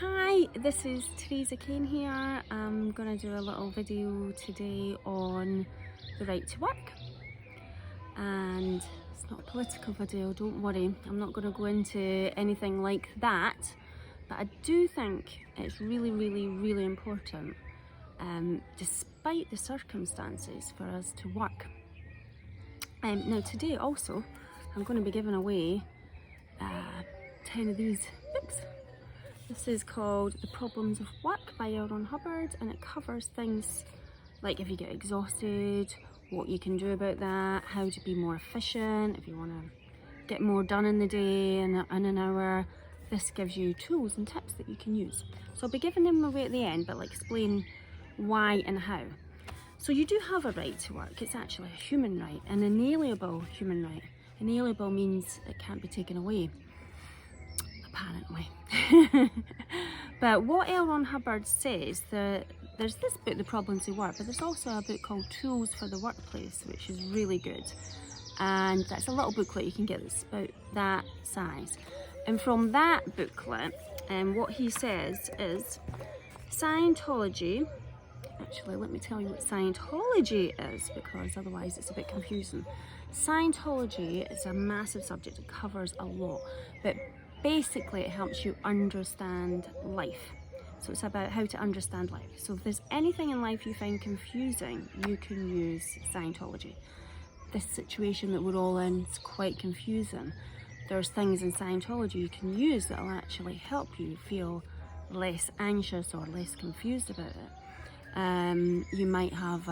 Hi, this is Teresa Kane here. I'm going to do a little video today on the right to work, and it's not a political video, don't worry. I'm not going to go into anything like that, but I do think it's really important, despite the circumstances, for us to work. Now today also I'm going to be giving away 10 of these books. This is called The Problems of Work by L. Ron Hubbard, and it covers things like if you get exhausted, what you can do about that, how to be more efficient, if you want to get more done in the day in an hour. This gives you tools and tips that you can use. So I'll be giving them away at the end, but I'll explain why and how. So you do have a right to work. It's actually a human right, an inalienable human right. Inalienable means it can't be taken away, apparently. But what L. Ron Hubbard says, there's this book, The Problems of Work, but there's also a book called Tools for the Workplace, which is really good. And that's a little booklet you can get that's about that size. And from that booklet, what he says is Scientology. Actually, let me tell you what Scientology is, because otherwise it's a bit confusing. Scientology is a massive subject. It covers a lot, but basically it helps you understand life. So it's about how to understand life. So if there's anything in life you find confusing, you can use Scientology. This situation that we're all in is quite confusing. There's things in Scientology you can use that will actually help you feel less anxious or less confused about it. You might have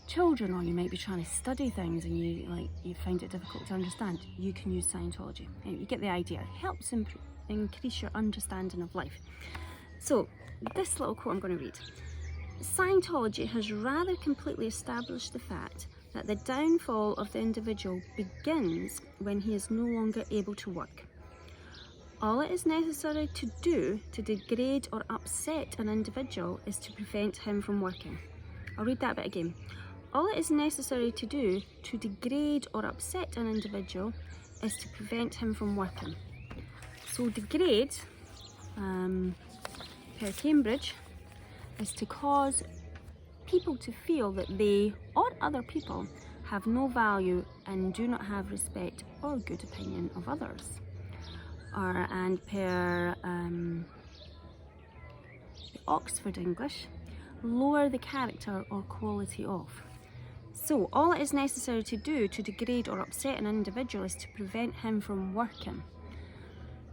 children, or you might be trying to study things and you find it difficult to understand. You can use Scientology. You get the idea. It helps increase your understanding of life. So this little quote I'm going to read. Scientology has rather completely established the fact that the downfall of the individual begins when he is no longer able to work. All it is necessary to do to degrade or upset an individual is to prevent him from working. I'll read that bit again. All it is necessary to do to degrade or upset an individual is to prevent him from working. So degrade, per Cambridge, is to cause people to feel that they or other people have no value and do not have respect or good opinion of others. And per the Oxford English, lower the character or quality of. So all it is necessary to do to degrade or upset an individual is to prevent him from working.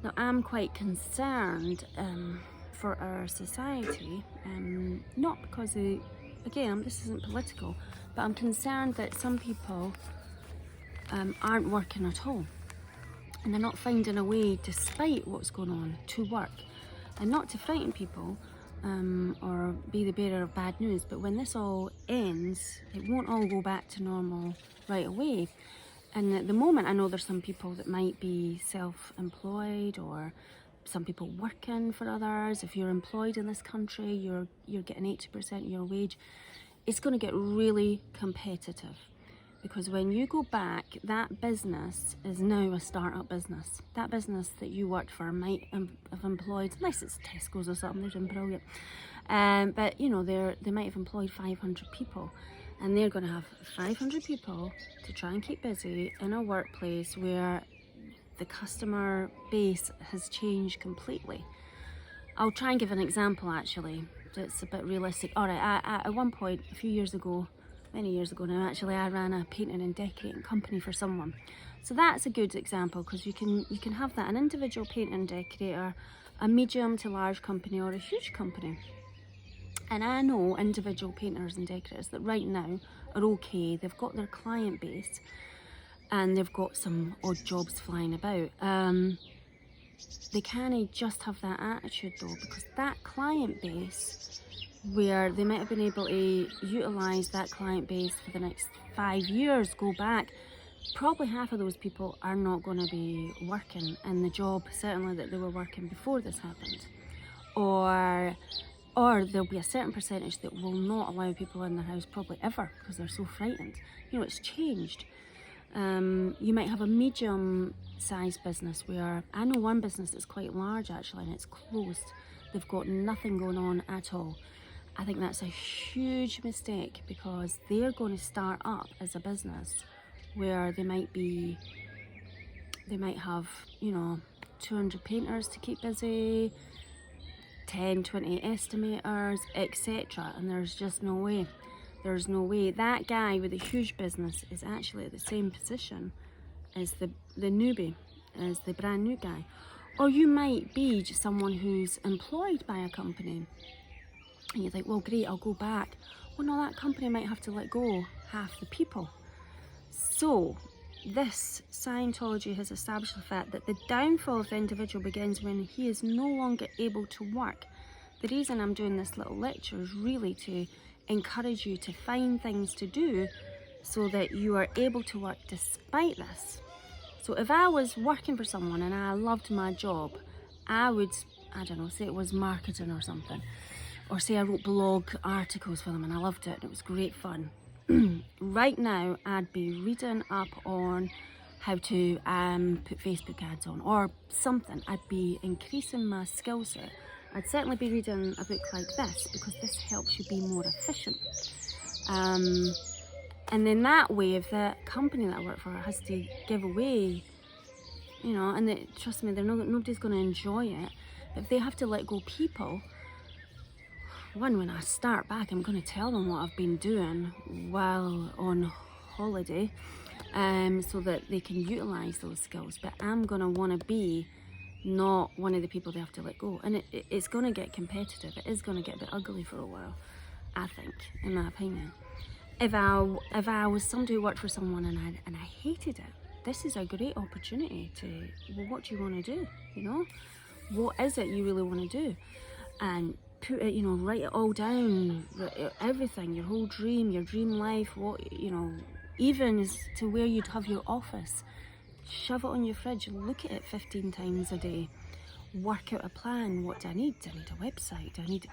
Now I'm quite concerned for our society, not because again, this isn't political, but I'm concerned that some people aren't working at all. And they're not finding a way, despite what's going on, to work. And not to frighten people or be the bearer of bad news, but when this all ends, it won't all go back to normal right away. And at the moment, I know there's some people that might be self-employed, or some people working for others. If you're employed in this country, you're getting 80% of your wage. It's going to get really competitive. Because when you go back, that business is now a start-up business. That business that you worked for might have employed, unless it's Tesco's or something, they're doing brilliant. But you know, they might have employed 500 people, and they're going to have 500 people to try and keep busy in a workplace where the customer base has changed completely. I'll try and give an example actually that's a bit realistic. All right, at one point, a few years ago, many years ago now actually, I ran a painting and decorating company for someone. So that's a good example, because you can have that, an individual painter and decorator, a medium to large company, or a huge company. And I know individual painters and decorators that right now are okay. They've got their client base and they've got some odd jobs flying about. They can't just have that attitude though, because that client base, where they might have been able to utilise that client base for the next 5 years, go back, probably half of those people are not going to be working in the job, certainly that they were working before this happened. Or there'll be a certain percentage that will not allow people in their house, probably ever, because they're so frightened. You know, it's changed. You might have a medium sized business where, I know one business that's quite large actually, and it's closed. They've got nothing going on at all. I think that's a huge mistake, because they're going to start up as a business where they might have, you know, 200 painters to keep busy, 10, 20 estimators, etc. And there's just no way. There's no way. That guy with a huge business is actually at the same position as the newbie, as the brand new guy. Or you might be just someone who's employed by a company, and you think, well, great, I'll go back. Well, no, that company might have to let go half the people. So this Scientology has established the fact that the downfall of the individual begins when he is no longer able to work. The reason I'm doing this little lecture is really to encourage you to find things to do so that you are able to work despite this. So if I was working for someone and I loved my job, I would, I don't know, say it was marketing or something, or say I wrote blog articles for them and I loved it and it was great fun. Right now I'd be reading up on how to put Facebook ads on or something. I'd be increasing my skill set. I'd certainly be reading a book like this, because this helps you be more efficient. And then that way, if the company that I work for has to give away, you know, and trust me, nobody's going to enjoy it. But if they have to let go people, when I start back, I'm going to tell them what I've been doing while on holiday, so that they can utilise those skills. But I'm going to want to be not one of the people they have to let go. And it's going to get competitive. It is going to get a bit ugly for a while, I think, in my opinion. If I was somebody who worked for someone and I hated it, this is a great opportunity to, well, what do you want to do? You know, what is it you really want to do? And put it, you know, write it all down, everything, your whole dream, your dream life, what, you know, even as to where you'd have your office. Shove it on your fridge, look at it 15 times a day, work out a plan. What do I need? Do I need a website? Do I need,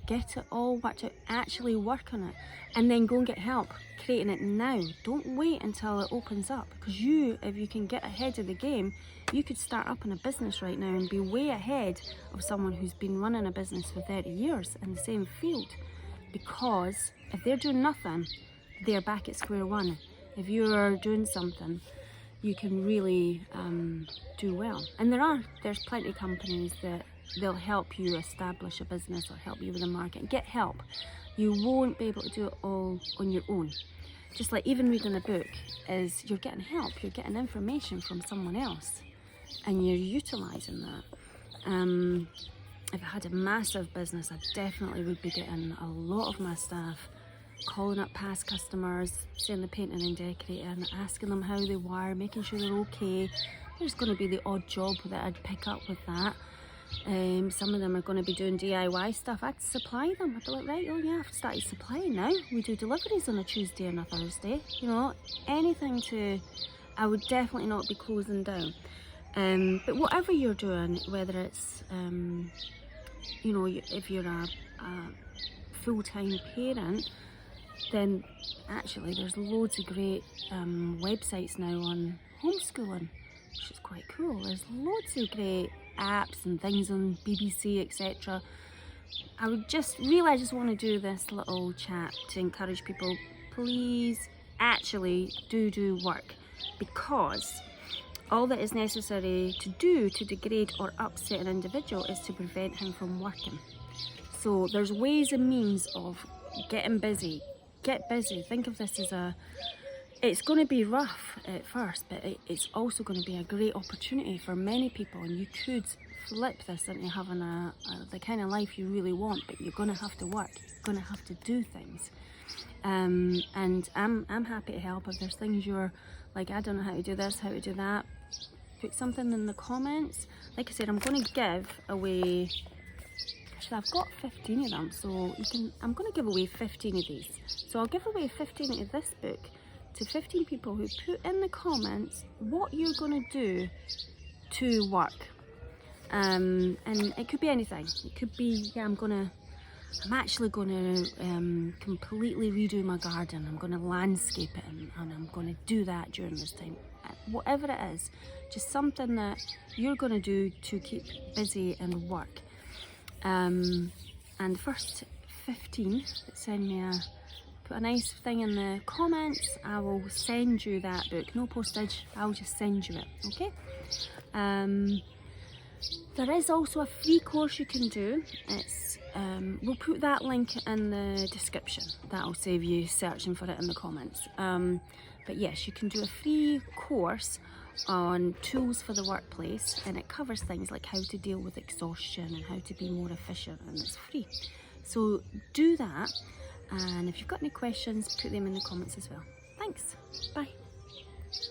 get it all worked out, actually work on it, and then go and get help creating it now. Don't wait until it opens up, because if you can get ahead of the game, you could start up in a business right now and be way ahead of someone who's been running a business for 30 years in the same field. Because if they're doing nothing, they're back at square one. If you're doing something, you can really do well. And there's plenty of companies that they'll help you establish a business or help you with the market. Get help. You won't be able to do it all on your own. Just like even reading a book is, you're getting help, you're getting information from someone else, and you're utilising that. If I had a massive business, I definitely would be getting a lot of my staff, calling up past customers, saying the painting and decorating, asking them how they were, making sure they're okay. There's going to be the odd job that I'd pick up with that. Some of them are going to be doing DIY stuff. I'd supply them. I'd be like, right, oh yeah, I've started supplying now. We do deliveries on a Tuesday and a Thursday. You know, anything I would definitely not be closing down. But whatever you're doing, whether it's, you know, if you're a full-time parent, then actually there's loads of great websites now on homeschooling, which is quite cool. There's loads of great apps and things on BBC, etc. I just want to do this little chat to encourage people, please actually do work, because all that is necessary to do to degrade or upset an individual is to prevent him from working. So there's ways and means of getting busy. Get busy. Think of this as it's going to be rough at first, but it's also going to be a great opportunity for many people, and you could flip this into having the kind of life you really want. But you're going to have to work, you're going to have to do things, and I'm happy to help. If there's things you're like, I don't know how to do this, how to do that, put something in the comments. Like I said, I'm going to give away, actually I've got 15 of them, so I'm going to give away 15 of these. So I'll give away 15 of this book to 15 people who put in the comments what you're going to do to work. And it could be anything. It could be, yeah, I'm going I'm actually going to completely redo my garden. I'm going to landscape it, and I'm going to do that during this time. Whatever it is, just something that you're going to do to keep busy and work. And the first 15 that send me put a nice thing in the comments, I will send you that book. No postage, I'll just send you it, okay? There is also a free course you can do. It's we'll put that link in the description. That'll save you searching for it in the comments. But yes, you can do a free course on tools for the workplace, and it covers things like how to deal with exhaustion and how to be more efficient, and it's free. So do that, and if you've got any questions, put them in the comments as well. Thanks. Bye.